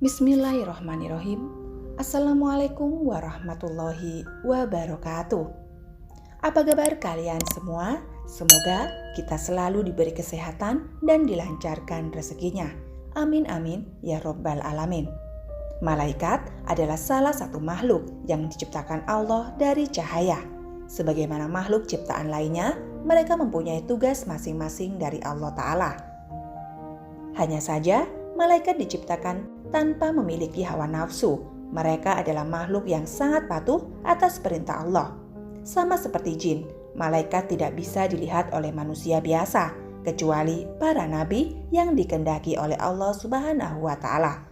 Bismillahirrahmanirrahim. Assalamualaikum warahmatullahi wabarakatuh. Apa kabar kalian semua? Semoga kita selalu diberi kesehatan dan dilancarkan rezekinya. Amin amin ya robbal alamin. Malaikat adalah salah satu makhluk yang diciptakan Allah dari cahaya. Sebagaimana makhluk ciptaan lainnya, mereka mempunyai tugas masing-masing dari Allah Ta'ala. Hanya saja, malaikat diciptakan tanpa memiliki hawa nafsu. Mereka adalah makhluk yang sangat patuh atas perintah Allah. Sama seperti jin, malaikat tidak bisa dilihat oleh manusia biasa, kecuali para nabi yang dikehendaki oleh Allah Subhanahu wa Ta'ala.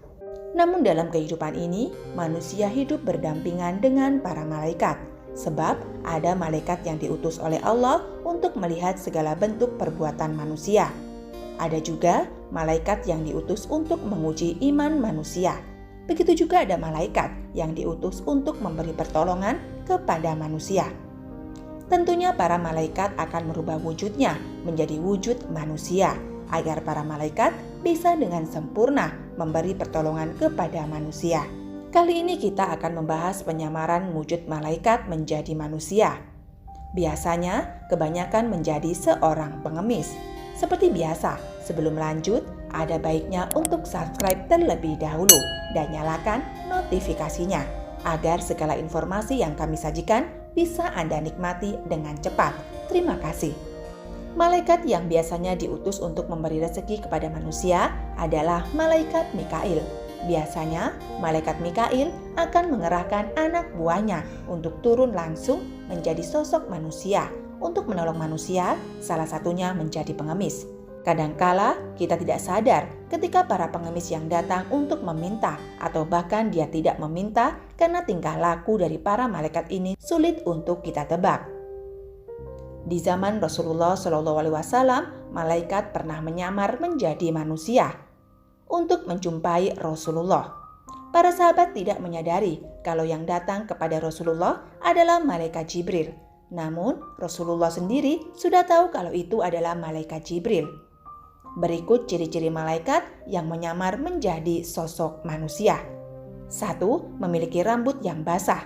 Namun dalam kehidupan ini, manusia hidup berdampingan dengan para malaikat, sebab ada malaikat yang diutus oleh Allah untuk melihat segala bentuk perbuatan manusia. Ada juga malaikat yang diutus untuk menguji iman manusia. Begitu juga ada malaikat yang diutus untuk memberi pertolongan kepada manusia. Tentunya para malaikat akan merubah wujudnya menjadi wujud manusia, agar para malaikat bisa dengan sempurna memberi pertolongan kepada manusia. Kali ini kita akan membahas penyamaran wujud malaikat menjadi manusia. Biasanya kebanyakan menjadi seorang pengemis. Seperti biasa, sebelum lanjut, ada baiknya untuk subscribe terlebih dahulu dan nyalakan notifikasinya agar segala informasi yang kami sajikan bisa Anda nikmati dengan cepat. Terima kasih. Malaikat yang biasanya diutus untuk memberi rezeki kepada manusia adalah malaikat Mikail. Biasanya, malaikat Mikail akan mengerahkan anak buahnya untuk turun langsung menjadi sosok manusia untuk menolong manusia, salah satunya menjadi pengemis. Kadangkala kita tidak sadar ketika para pengemis yang datang untuk meminta atau bahkan dia tidak meminta karena tingkah laku dari para malaikat ini sulit untuk kita tebak. Di zaman Rasulullah SAW, malaikat pernah menyamar menjadi manusia untuk menjumpai Rasulullah. Para sahabat tidak menyadari kalau yang datang kepada Rasulullah adalah malaikat Jibril. Namun, Rasulullah sendiri sudah tahu kalau itu adalah malaikat Jibril. Berikut ciri-ciri malaikat yang menyamar menjadi sosok manusia. 1. Memiliki rambut yang basah.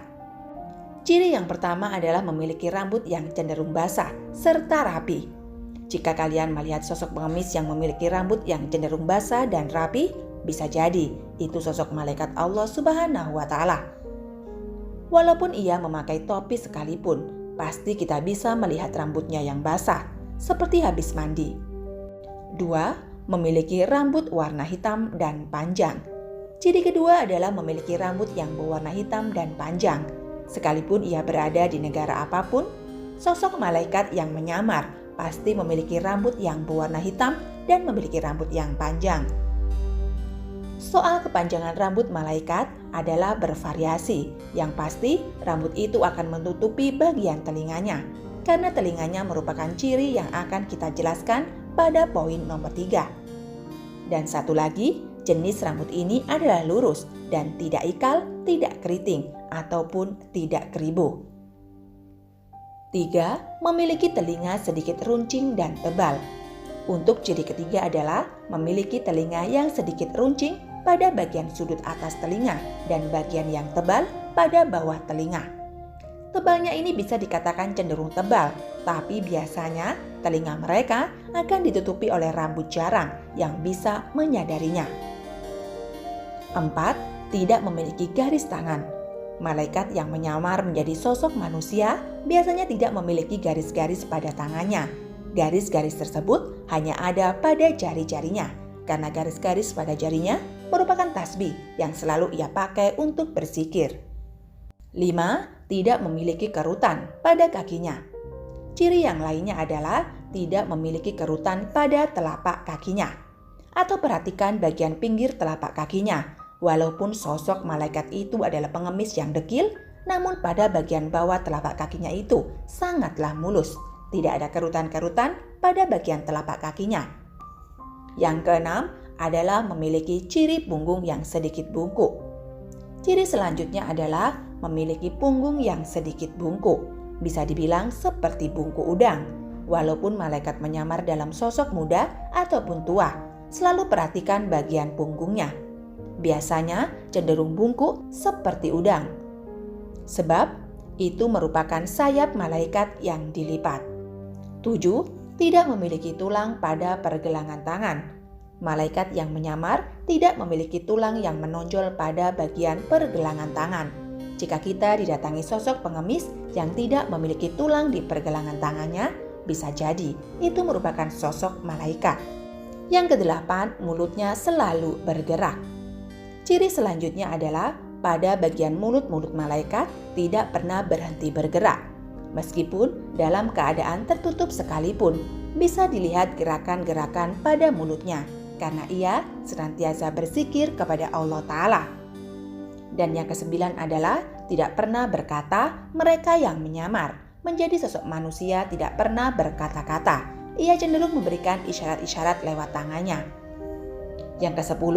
Ciri yang pertama adalah memiliki rambut yang cenderung basah serta rapi. Jika kalian melihat sosok pengemis yang memiliki rambut yang cenderung basah dan rapi, bisa jadi itu sosok malaikat Allah Subhanahu wa Ta'ala. Walaupun ia memakai topi sekalipun, pasti kita bisa melihat rambutnya yang basah, seperti habis mandi. 2. Memiliki rambut warna hitam dan panjang. Ciri kedua adalah memiliki rambut yang berwarna hitam dan panjang. Sekalipun ia berada di negara apapun, sosok malaikat yang menyamar pasti memiliki rambut yang berwarna hitam dan memiliki rambut yang panjang. Soal kepanjangan rambut malaikat adalah bervariasi. Yang pasti, rambut itu akan menutupi bagian telinganya, karena telinganya merupakan ciri yang akan kita jelaskan pada poin nomor 3. Dan satu lagi, jenis rambut ini adalah lurus dan tidak ikal, tidak keriting, ataupun tidak keribu. 3. Memiliki telinga sedikit runcing dan tebal. Untuk ciri ketiga adalah memiliki telinga yang sedikit runcing pada bagian sudut atas telinga dan bagian yang tebal pada bawah telinga. Tebalnya ini bisa dikatakan cenderung tebal, tapi biasanya telinga mereka akan ditutupi oleh rambut jarang yang bisa menyadarinya. 4. Tidak memiliki garis tangan. Malaikat yang menyamar menjadi sosok manusia biasanya tidak memiliki garis-garis pada tangannya. Garis-garis tersebut hanya ada pada jari-jarinya, karena garis-garis pada jarinya merupakan tasbih yang selalu ia pakai untuk berzikir. 5. Tidak memiliki kerutan pada kakinya. Ciri yang lainnya adalah tidak memiliki kerutan pada telapak kakinya. Atau perhatikan bagian pinggir telapak kakinya. Walaupun sosok malaikat itu adalah pengemis yang dekil, namun pada bagian bawah telapak kakinya itu sangatlah mulus. Tidak ada kerutan-kerutan pada bagian telapak kakinya. Yang keenam adalah memiliki ciri punggung yang sedikit bungkuk. Ciri selanjutnya adalah memiliki punggung yang sedikit bungkuk. Bisa dibilang seperti bungkuk udang. Walaupun malaikat menyamar dalam sosok muda ataupun tua, selalu perhatikan bagian punggungnya. biasanya cenderung bungkuk seperti udang. Sebab itu merupakan sayap malaikat yang dilipat. 7. Tidak memiliki tulang pada pergelangan tangan. Malaikat yang menyamar tidak memiliki tulang yang menonjol pada bagian pergelangan tangan. Jika kita didatangi sosok pengemis yang tidak memiliki tulang di pergelangan tangannya, bisa jadi itu merupakan sosok malaikat. Yang kedelapan, mulutnya selalu bergerak. Ciri selanjutnya adalah pada bagian mulut malaikat tidak pernah berhenti bergerak. Meskipun dalam keadaan tertutup sekalipun, bisa dilihat gerakan-gerakan pada mulutnya karena ia senantiasa berzikir kepada Allah Ta'ala. Dan yang kesembilan adalah tidak pernah berkata mereka yang menyamar. Menjadi sosok manusia tidak pernah berkata-kata. Ia cenderung memberikan isyarat-isyarat lewat tangannya. Yang ke-10,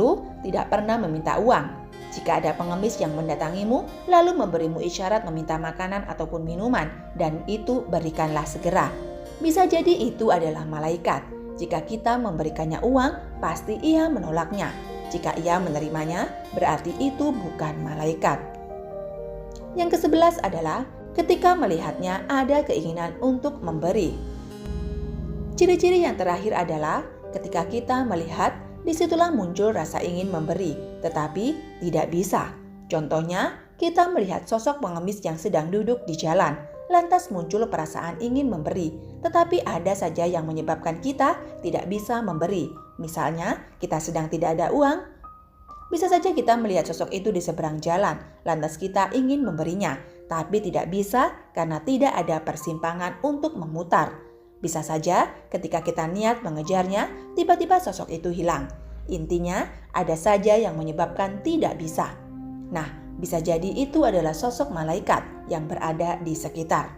tidak pernah meminta uang. Jika ada pengemis yang mendatangimu, lalu memberimu isyarat meminta makanan ataupun minuman, dan itu berikanlah segera. Bisa jadi itu adalah malaikat. Jika kita memberikannya uang, pasti ia menolaknya. Jika ia menerimanya, berarti itu bukan malaikat. Yang ke-11 adalah ketika melihatnya ada keinginan untuk memberi. Ciri-ciri yang terakhir adalah ketika kita melihat, disitulah muncul rasa ingin memberi, tetapi tidak bisa. Contohnya, kita melihat sosok pengemis yang sedang duduk di jalan, lantas muncul perasaan ingin memberi, tetapi ada saja yang menyebabkan kita tidak bisa memberi. Misalnya, kita sedang tidak ada uang. Bisa saja kita melihat sosok itu di seberang jalan, lantas kita ingin memberinya, tapi tidak bisa karena tidak ada persimpangan untuk memutar. Bisa saja ketika kita niat mengejarnya, tiba-tiba sosok itu hilang. Intinya, ada saja yang menyebabkan tidak bisa. Nah, bisa jadi itu adalah sosok malaikat yang berada di sekitar.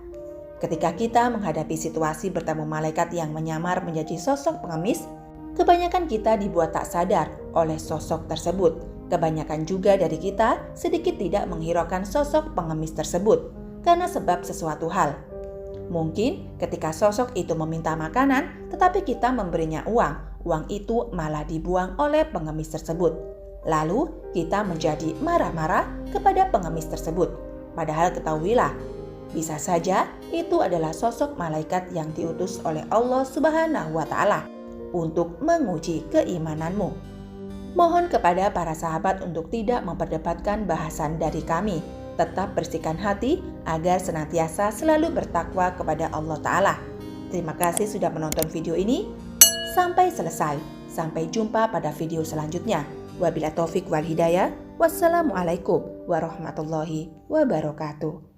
Ketika kita menghadapi situasi bertemu malaikat yang menyamar menjadi sosok pengemis, kebanyakan kita dibuat tak sadar oleh sosok tersebut. Kebanyakan juga dari kita sedikit tidak menghiraukan sosok pengemis tersebut karena sebab sesuatu hal. Mungkin ketika sosok itu meminta makanan, tetapi kita memberinya uang itu malah dibuang oleh pengemis tersebut. Lalu kita menjadi marah-marah kepada pengemis tersebut. Padahal ketahuilah, bisa saja itu adalah sosok malaikat yang diutus oleh Allah Subhanahu wa Ta'ala untuk menguji keimananmu. Mohon kepada para sahabat untuk tidak memperdebatkan bahasan dari kami. Tetap bersihkan hati agar senantiasa selalu bertakwa kepada Allah Ta'ala. Terima kasih sudah menonton video ini sampai selesai. Sampai jumpa pada video selanjutnya. Wabillahi taufik wal hidayah. Wassalamualaikum warahmatullahi wabarakatuh.